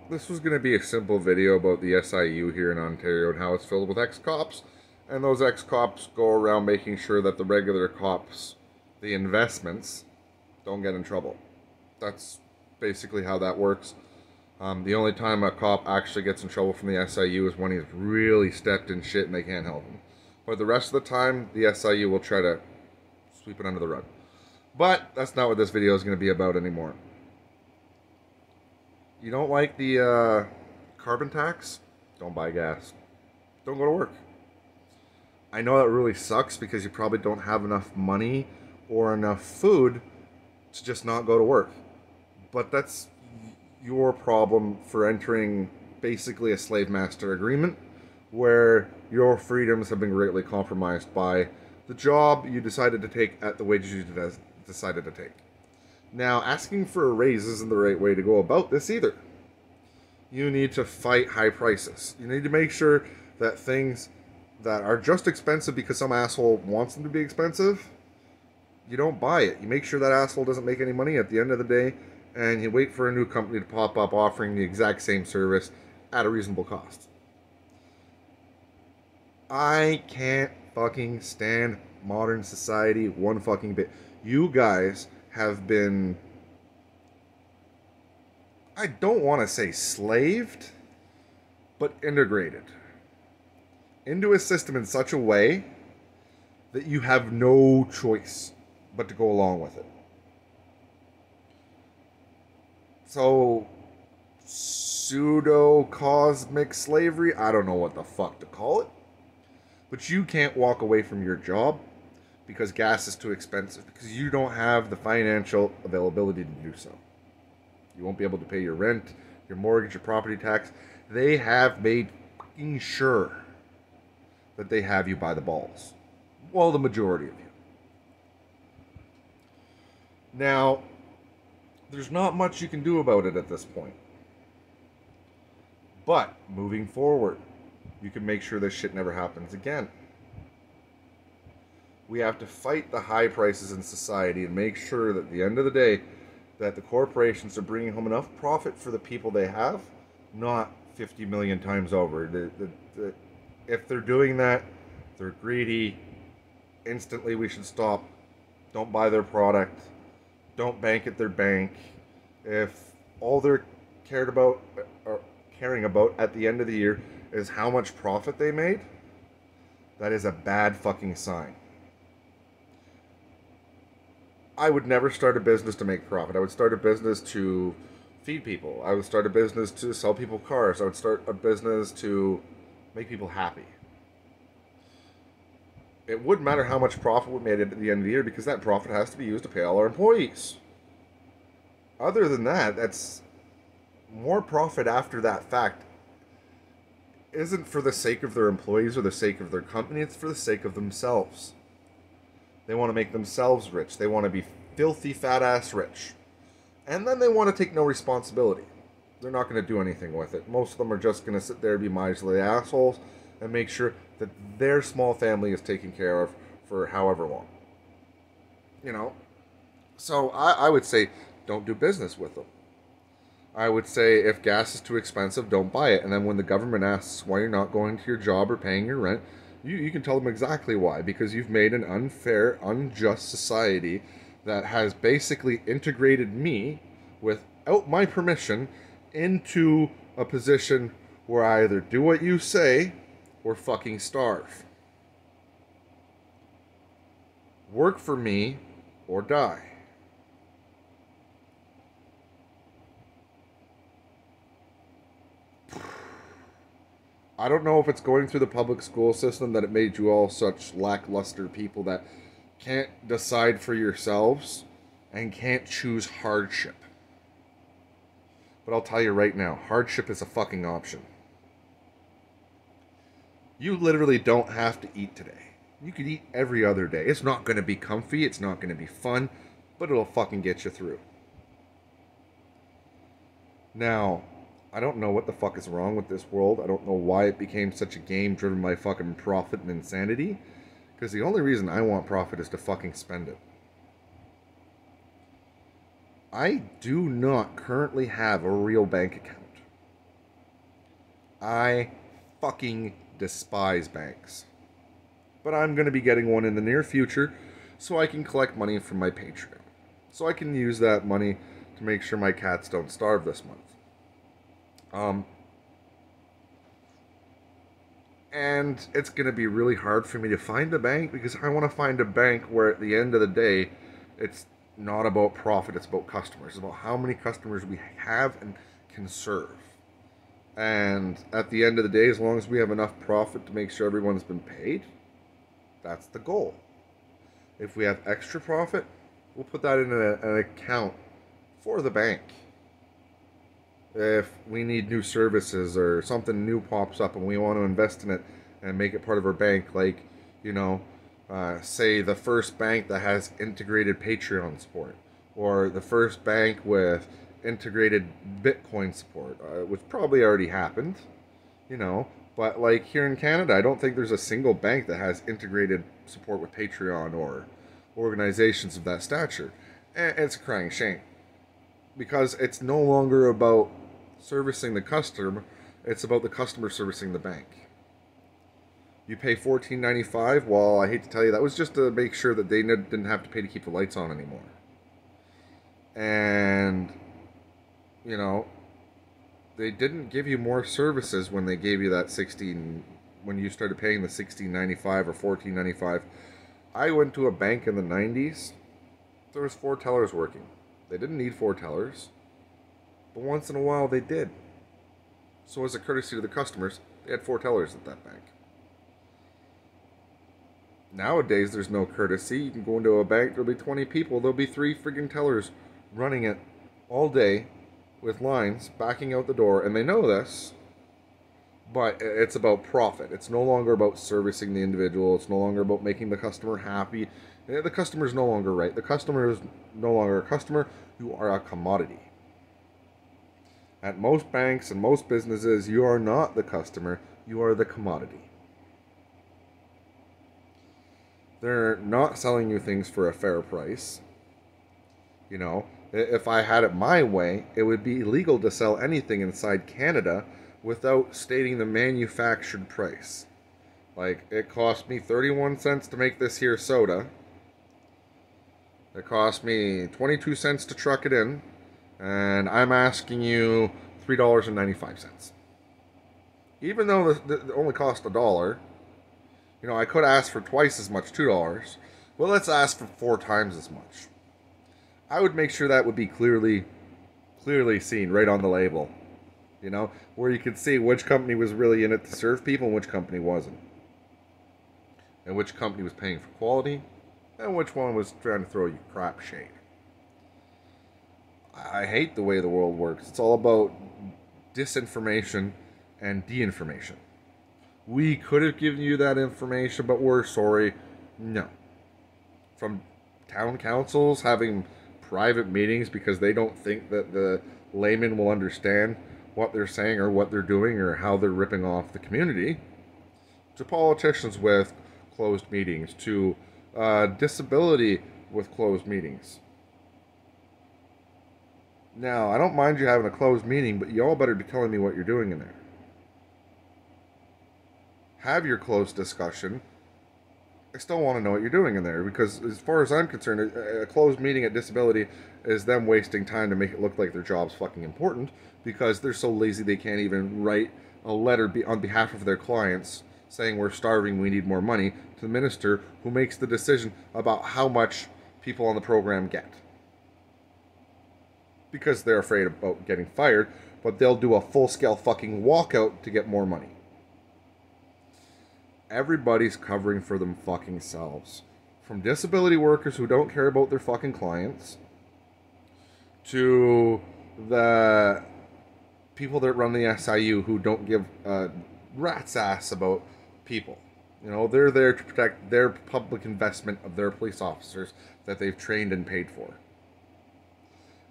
This was going to be a simple video about the SIU here in Ontario and how it's filled with ex-cops. And those ex-cops go around making sure that the regular cops, the investments, don't get in trouble. That's basically how that works. The only time a cop actually gets in trouble from the SIU is when he's really stepped in shit and they can't help him. But the rest of the time, the SIU will try to sweep it under the rug. But that's not what this video is going to be about anymore. You don't like the carbon tax? Don't buy gas. Don't go to work. I know that really sucks because you probably don't have enough money or enough food to just not go to work. But that's your problem for entering basically a slave master agreement where your freedoms have been greatly compromised by the job you decided to take at the wages you decided to take. Now, asking for a raise isn't the right way to go about this either. You need to fight high prices. You need to make sure that things that are just expensive because some asshole wants them to be expensive, you don't buy it. You make sure that asshole doesn't make any money at the end of the day, and you wait for a new company to pop up offering the exact same service at a reasonable cost. I can't fucking stand modern society one fucking bit. You guys have been, I don't want to say slaved, but integrated into a system in such a way that you have no choice but to go along with it. So, pseudo cosmic slavery, I don't know what the fuck to call it. But you can't walk away from your job because gas is too expensive, because you don't have the financial availability to do so. You won't be able to pay your rent, your mortgage, your property tax. They have made fucking sure that they have you by the balls. Well, the majority of you. Now, there's not much you can do about it at this point. But, moving forward, you can make sure this shit never happens again. We have to fight the high prices in society and make sure that at the end of the day that the corporations are bringing home enough profit for the people they have, not 50 million times over. If they're doing that, they're greedy. Instantly we should stop. Don't buy their product. Don't bank at their bank. If all they're caring about at the end of the year is how much profit they made, that is a bad fucking sign. I would never start a business to make profit. I would start a business to feed people. I would start a business to sell people cars. I would start a business to make people happy. It wouldn't matter how much profit we made at the end of the year because that profit has to be used to pay all our employees. Other than that, that's more profit after that fact isn't for the sake of their employees or the sake of their company. It's for the sake of themselves. They want to make themselves rich. They want to be filthy fat ass rich. And then they want to take no responsibility. They're not going to do anything with it. Most of them are just going to sit there and be miserly assholes and make sure that their small family is taken care of for however long. You know? So I would say don't do business with them. I would say if gas is too expensive, don't buy it. And then when the government asks why you're not going to your job or paying your rent, you can tell them exactly why. Because you've made an unfair, unjust society that has basically integrated me, without my permission, into a position where I either do what you say or fucking starve. Work for me or die. I don't know if it's going through the public school system that it made you all such lackluster people that can't decide for yourselves and can't choose hardship. But I'll tell you right now, hardship is a fucking option. You literally don't have to eat today. You could eat every other day. It's not going to be comfy, it's not going to be fun, but it'll fucking get you through. Now, I don't know what the fuck is wrong with this world. I don't know why it became such a game driven by fucking profit and insanity. Because the only reason I want profit is to fucking spend it. I do not currently have a real bank account. I fucking despise banks. But I'm going to be getting one in the near future so I can collect money from my Patreon. So I can use that money to make sure my cats don't starve this month. And it's going to be really hard for me to find a bank because I want to find a bank where at the end of the day, it's not about profit, it's about customers. It's about how many customers we have and can serve. And at the end of the day, as long as we have enough profit to make sure everyone's been paid, that's the goal. If we have extra profit, we'll put that in an account for the bank. If we need new services or something new pops up and we want to invest in it and make it part of our bank, like, say the first bank that has integrated Patreon support, or the first bank with integrated Bitcoin support, which probably already happened, but like here in Canada, I don't think there's a single bank that has integrated support with Patreon or organizations of that stature. And it's a crying shame because it's no longer about servicing the customer, it's about the customer servicing the bank. You pay $14.95. Well, I hate to tell you, that was just to make sure that they didn't have to pay to keep the lights on anymore. And, they didn't give you more services when they gave you that when you started paying the $16.95 or $14.95. I went to a bank in the 90s. There was 4 tellers working. They didn't need 4 tellers, but once in a while they did. So as a courtesy to the customers, they had 4 tellers at that bank. Nowadays, there's no courtesy. You can go into a bank, there'll be 20 people, there'll be 3 friggin' tellers running it all day with lines backing out the door, and they know this, but it's about profit. It's no longer about servicing the individual. It's no longer about making the customer happy. The customer is no longer right. The customer is no longer a customer. You are a commodity. At most banks and most businesses, you are not the customer. You are the commodity. They're not selling you things for a fair price. If I had it my way, it would be illegal to sell anything inside Canada without stating the manufactured price. Like, it cost me 31 cents to make this here soda. It cost me 22 cents to truck it in. And I'm asking you $3.95. Even though it only cost $1, I could ask for twice as much, $2. Well, let's ask for 4 times as much. I would make sure that would be clearly seen right on the label. Where you could see which company was really in it to serve people and which company wasn't. And which company was paying for quality and which one was trying to throw you crap shade. I hate the way the world works. It's all about disinformation and de-information. We could have given you that information, but we're sorry. No. From town councils having private meetings because they don't think that the layman will understand what they're saying or what they're doing or how they're ripping off the community, to politicians with closed meetings, to disability with closed meetings. Now, I don't mind you having a closed meeting, but you all better be telling me what you're doing in there. Have your closed discussion. I still want to know what you're doing in there, because as far as I'm concerned, a closed meeting at disability is them wasting time to make it look like their job's fucking important, because they're so lazy they can't even write a letter on behalf of their clients saying we're starving, we need more money, to the minister who makes the decision about how much people on the program get. Because they're afraid about getting fired, but they'll do a full-scale fucking walkout to get more money. Everybody's covering for them fucking selves. From disability workers who don't care about their fucking clients, to the people that run the SIU who don't give a rat's ass about people. They're there to protect their public investment of their police officers that they've trained and paid for.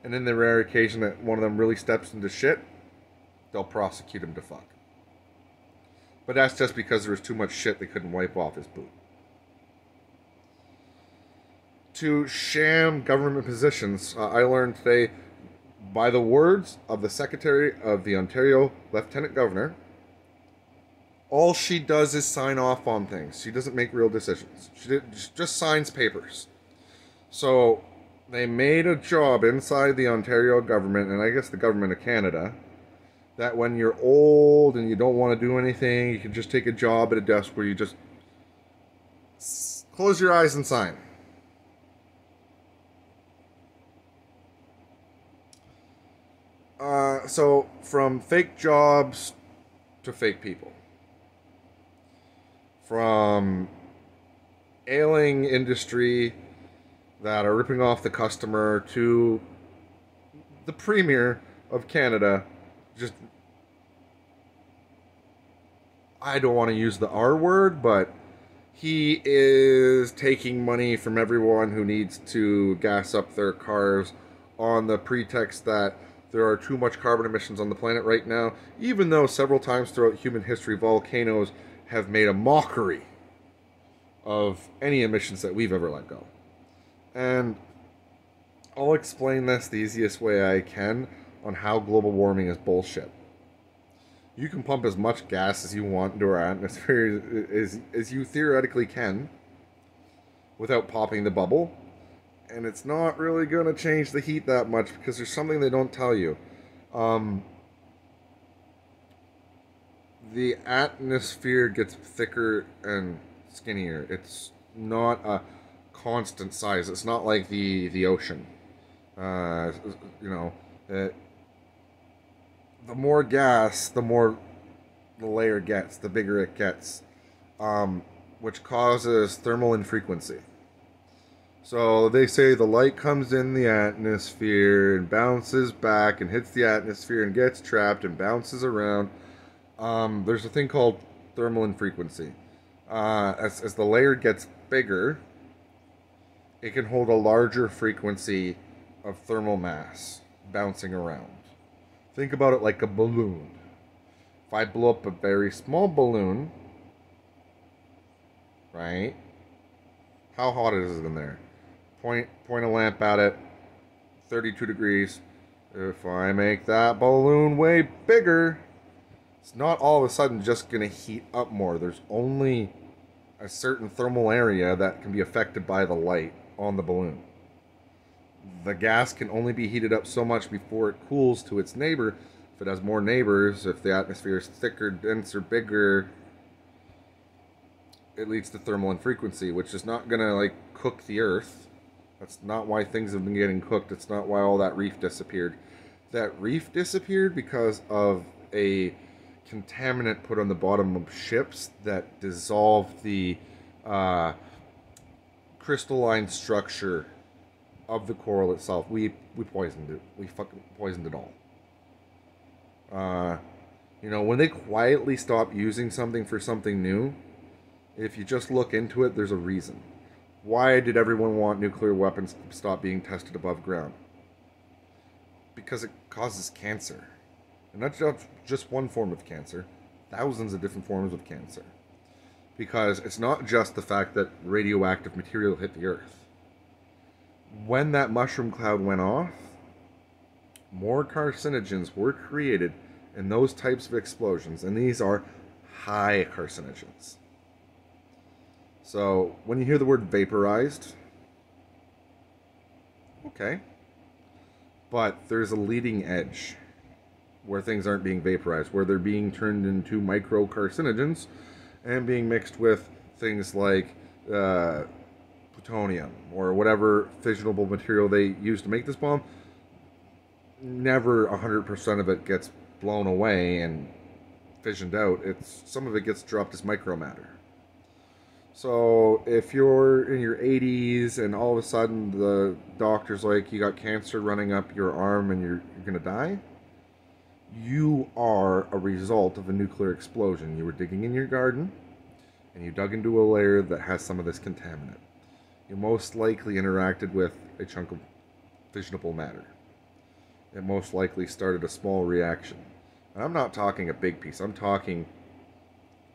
And in the rare occasion that one of them really steps into shit, they'll prosecute him to fuck. But that's just because there was too much shit they couldn't wipe off his boot. To sham government positions, I learned today by the words of the Secretary of the Ontario Lieutenant Governor, All she does is sign off on things. She doesn't make real decisions. She just signs papers. So they made a job inside the Ontario government, and I guess the government of Canada, that when you're old and you don't want to do anything, you can just take a job at a desk where you just close your eyes and sign. So from fake jobs to fake people. From ailing industry that are ripping off the customer to the Premier of Canada just, I don't want to use the R word, but he is taking money from everyone who needs to gas up their cars on the pretext that there are too much carbon emissions on the planet right now, even though several times throughout human history volcanoes have made a mockery of any emissions that we've ever let go. And I'll explain this the easiest way I can on how global warming is bullshit. You can pump as much gas as you want into our atmosphere as you theoretically can without popping the bubble, and it's not really going to change the heat that much because there's something they don't tell you. The atmosphere gets thicker and skinnier. It's not a constant size. It's not like the ocean. The more gas, the more the layer gets, the bigger it gets, which causes thermal infrequency. So they say the light comes in the atmosphere and bounces back and hits the atmosphere and gets trapped and bounces around. There's a thing called thermal infrequency. As the layer gets bigger, it can hold a larger frequency of thermal mass bouncing around. Think about it like a balloon. If I blow up a very small balloon, right? How hot is it in there? Point a lamp at it, 32 degrees. If I make that balloon way bigger, it's not all of a sudden just going to heat up more. There's only a certain thermal area that can be affected by the light on the balloon. The gas can only be heated up so much before it cools to its neighbor. If it has more neighbors, if the atmosphere is thicker, denser, bigger, it leads to thermal infrequency, which is not going to cook the earth. That's not why things have been getting cooked. It's not why all that reef disappeared. That reef disappeared because of a contaminant put on the bottom of ships that dissolved the crystalline structure of the coral itself. We poisoned it. We fucking poisoned it all. When they quietly stop using something for something new, if you just look into it, there's a reason. Why did everyone want nuclear weapons to stop being tested above ground? Because it causes cancer. And not just one form of cancer, thousands of different forms of cancer. Because it's not just the fact that radioactive material hit the earth. When that mushroom cloud went off, more carcinogens were created in those types of explosions, and these are high carcinogens. So, when you hear the word vaporized, okay. But there's a leading edge where things aren't being vaporized, where they're being turned into microcarcinogens and being mixed with things like plutonium or whatever fissionable material they use to make this bomb. Never 100% of it gets blown away and fissioned out. Some of it gets dropped as micromatter. So if you're in your 80s and all of a sudden the doctor's like, you got cancer running up your arm and you're gonna die, you are a result of a nuclear explosion. You were digging in your garden and you dug into a layer that has some of this contaminant. You most likely interacted with a chunk of fissionable matter. It most likely started a small reaction. And I'm not talking a big piece. I'm talking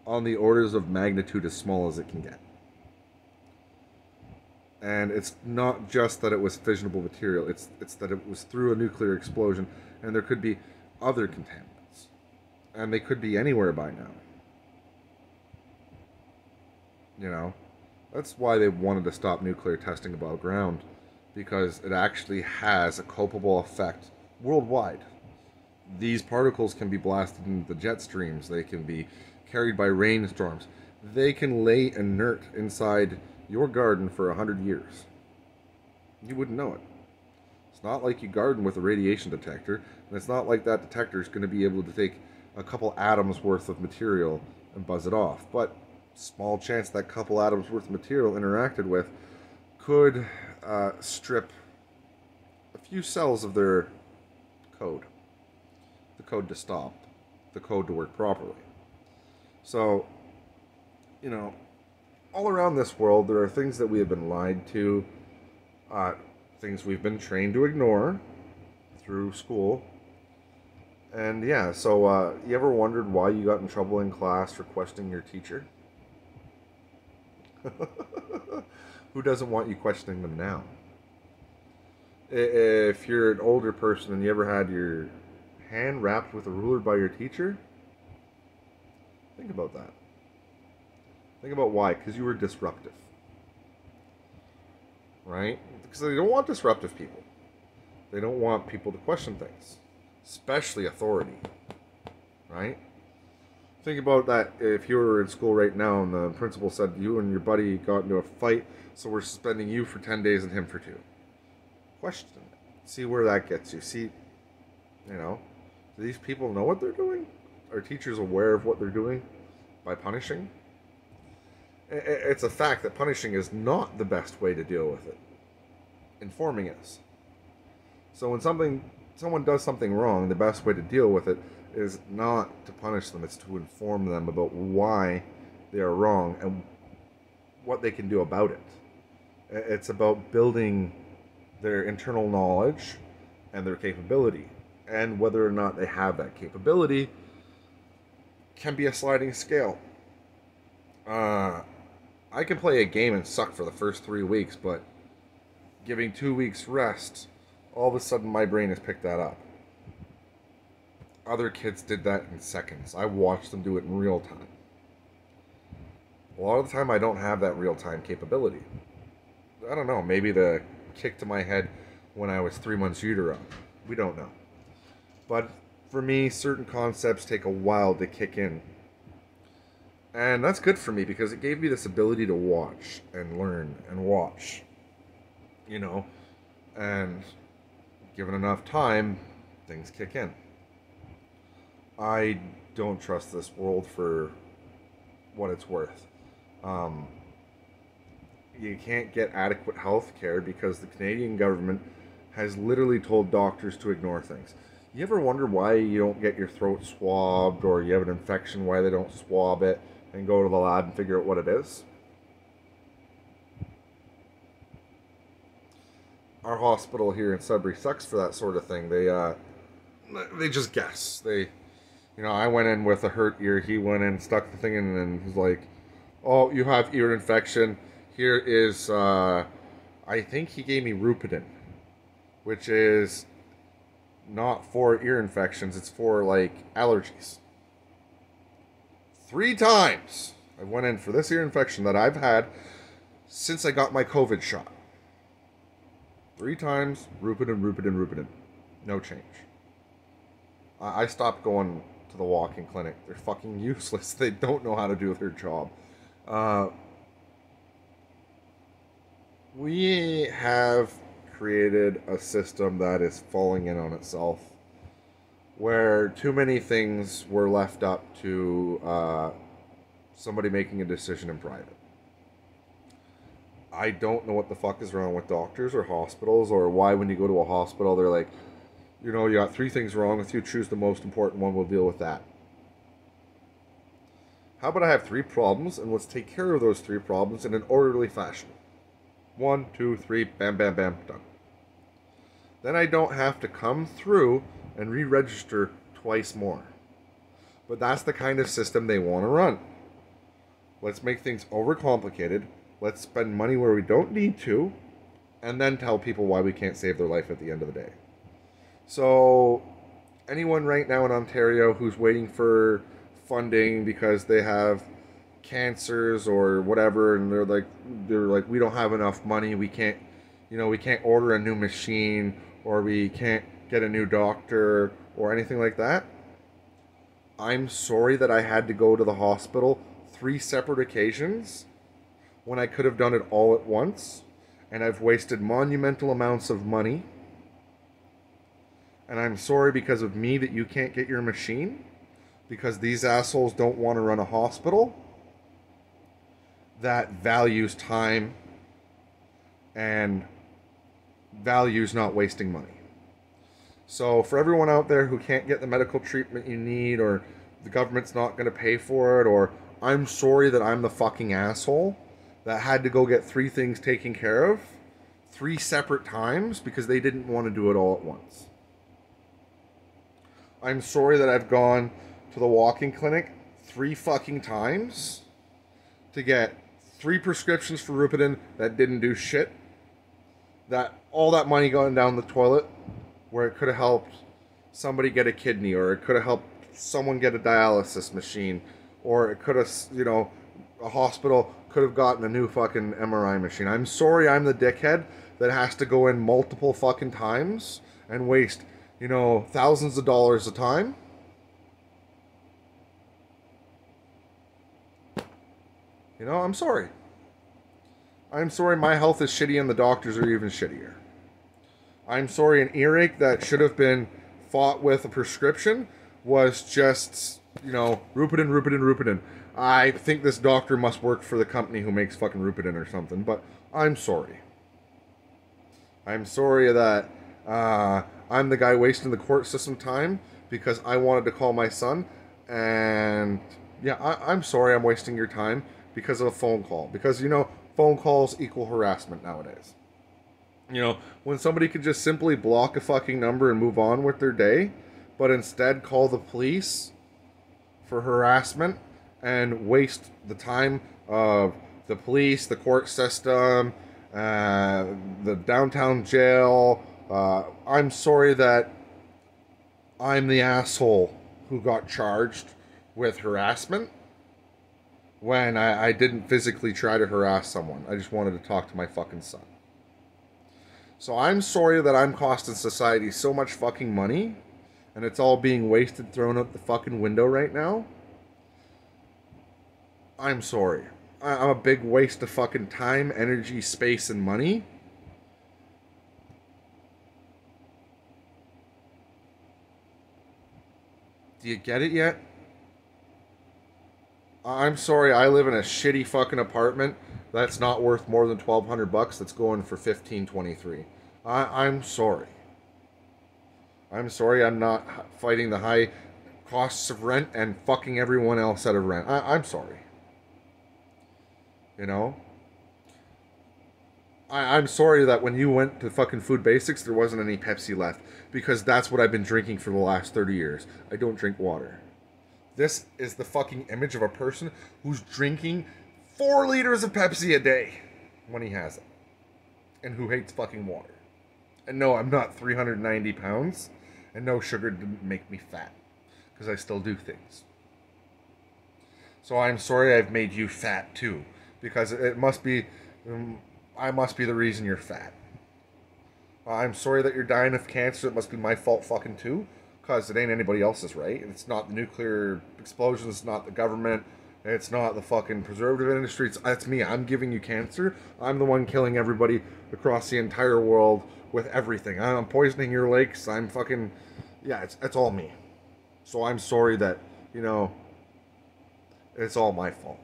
on the orders of magnitude as small as it can get. And it's not just that it was fissionable material. It's that it was through a nuclear explosion, and there could be other contaminants. And they could be anywhere by now. You know, that's why they wanted to stop nuclear testing above ground, because it actually has a culpable effect worldwide. These particles can be blasted into the jet streams, they can be carried by rainstorms, they can lay inert inside your garden for 100 years. You wouldn't know it. It's not like you garden with a radiation detector, and it's not like that detector is going to be able to take a couple atoms worth of material and buzz it off. But small chance that couple atoms worth of material interacted with could strip a few cells of their code. The code to stop, the code to work properly. So, you know, all around this world, there are things that we have been lied to, things we've been trained to ignore through school. And yeah, so you ever wondered why you got in trouble in class for questioning your teacher? Who doesn't want you questioning them now? If you're an older person and you ever had your hand wrapped with a ruler by your teacher, think about that. Think about why. Because you were disruptive. Right? Because they don't want disruptive people. They don't want people to question things. Especially authority. Right? Think about that if you were in school right now and the principal said you and your buddy got into a fight, so we're suspending you for 10 days and him for 2. Question it. See where that gets you. See, you know, do these people know what they're doing? Are teachers aware of what they're doing by punishing? It's a fact that punishing is not the best way to deal with it. Informing is. So when someone does something wrong, the best way to deal with it is not to punish them, it's to inform them about why they are wrong and what they can do about it. It's about building their internal knowledge and their capability. And whether or not they have that capability can be a sliding scale. I can play a game and suck for the first 3 weeks, but giving 2 weeks rest, all of a sudden my brain has picked that up. Other kids did that in seconds. I watched them do it in real time. A lot of the time I don't have that real time capability. I don't know, maybe the kick to my head when I was 3 months utero. We don't know. But for me, certain concepts take a while to kick in. And that's good for me because it gave me this ability to watch and learn and watch. You know, and given enough time, things kick in. I don't trust this world for what it's worth. You can't get adequate health care because the Canadian government has literally told doctors to ignore things. You ever wonder why you don't get your throat swabbed or you have an infection, why they don't swab it and go to the lab and figure out what it is? Our hospital here in Sudbury sucks for that sort of thing. They just guess. I went in with a hurt ear. He went in, stuck the thing in, and was like, "Oh, you have ear infection. Here is, I think he gave me Rupitin, which is not for ear infections. It's for like allergies." 3 times I went in for this ear infection that I've had since I got my COVID shot. 3 times, Rupitin. No change. I stopped going to the walk-in clinic. They're fucking useless. They don't know how to do their job. We have created a system that is falling in on itself, where too many things were left up to somebody making a decision in private. I don't know what the fuck is wrong with doctors or hospitals, or why when you go to a hospital they're like, you got 3 things wrong with you, choose the most important one, we'll deal with that. How about I have 3 problems and let's take care of those 3 problems in an orderly fashion. 1, 2, 3, bam, bam, bam, done. Then I don't have to come through and re-register twice more. But that's the kind of system they want to run. Let's make things overcomplicated. Let's spend money where we don't need to, and then tell people why we can't save their life at the end of the day. So, anyone right now in Ontario who's waiting for funding because they have cancers or whatever, and they're like, we don't have enough money, we can't, we can't order a new machine, or we can't get a new doctor or anything like that. I'm sorry that I had to go to the hospital 3 separate occasions when I could have done it all at once, and I've wasted monumental amounts of money. And I'm sorry because of me that you can't get your machine, because these assholes don't want to run a hospital that values time and values not wasting money. So for everyone out there who can't get the medical treatment you need, or the government's not going to pay for it, or I'm sorry that I'm the fucking asshole that had to go get 3 things taken care of 3 separate times because they didn't want to do it all at once. I'm sorry that I've gone to the walking clinic 3 fucking times to get 3 prescriptions for Rupidin that didn't do shit. That all that money going down the toilet, where it could have helped somebody get a kidney, or it could have helped someone get a dialysis machine, or it could have, a hospital could have gotten a new fucking MRI machine. I'm sorry I'm the dickhead that has to go in multiple fucking times and waste, thousands of dollars a time. I'm sorry. I'm sorry my health is shitty and the doctors are even shittier. I'm sorry an earache that should have been fought with a prescription was just, Rupidin. I think this doctor must work for the company who makes fucking Rupidin or something, but I'm sorry. I'm sorry that I'm the guy wasting the court system time because I wanted to call my son, and yeah, I'm sorry I'm wasting your time because of a phone call. Because, phone calls equal harassment nowadays. When somebody could just simply block a fucking number and move on with their day, but instead call the police for harassment and waste the time of the police, the court system, the downtown jail. I'm sorry that I'm the asshole who got charged with harassment when I didn't physically try to harass someone. I just wanted to talk to my fucking son. So I'm sorry that I'm costing society so much fucking money, and it's all being wasted, thrown out the fucking window right now. I'm sorry. I'm a big waste of fucking time, energy, space, and money. Do you get it yet? I'm sorry I live in a shitty fucking apartment that's not worth more than $1,200 that's going for $1,523. I'm sorry. I'm sorry I'm not fighting the high costs of rent and fucking everyone else out of rent. I'm sorry. I'm sorry that when you went to fucking Food Basics there wasn't any Pepsi left, because that's what I've been drinking for the last 30 years. I don't drink water. This is the fucking image of a person who's drinking 4 liters of Pepsi a day when he has it. And who hates fucking water. And no, I'm not 390 pounds. And no, sugar didn't make me fat. Because I still do things. So I'm sorry I've made you fat too. Because it must be... I must be the reason you're fat. I'm sorry that you're dying of cancer. It must be my fault fucking too. Because it ain't anybody else's, right? It's not the nuclear explosions, it's not the government, it's not the fucking preservative industry, it's me. I'm giving you cancer. I'm the one killing everybody across the entire world with everything. I'm poisoning your lakes, I'm fucking... Yeah, it's all me. So I'm sorry that, it's all my fault.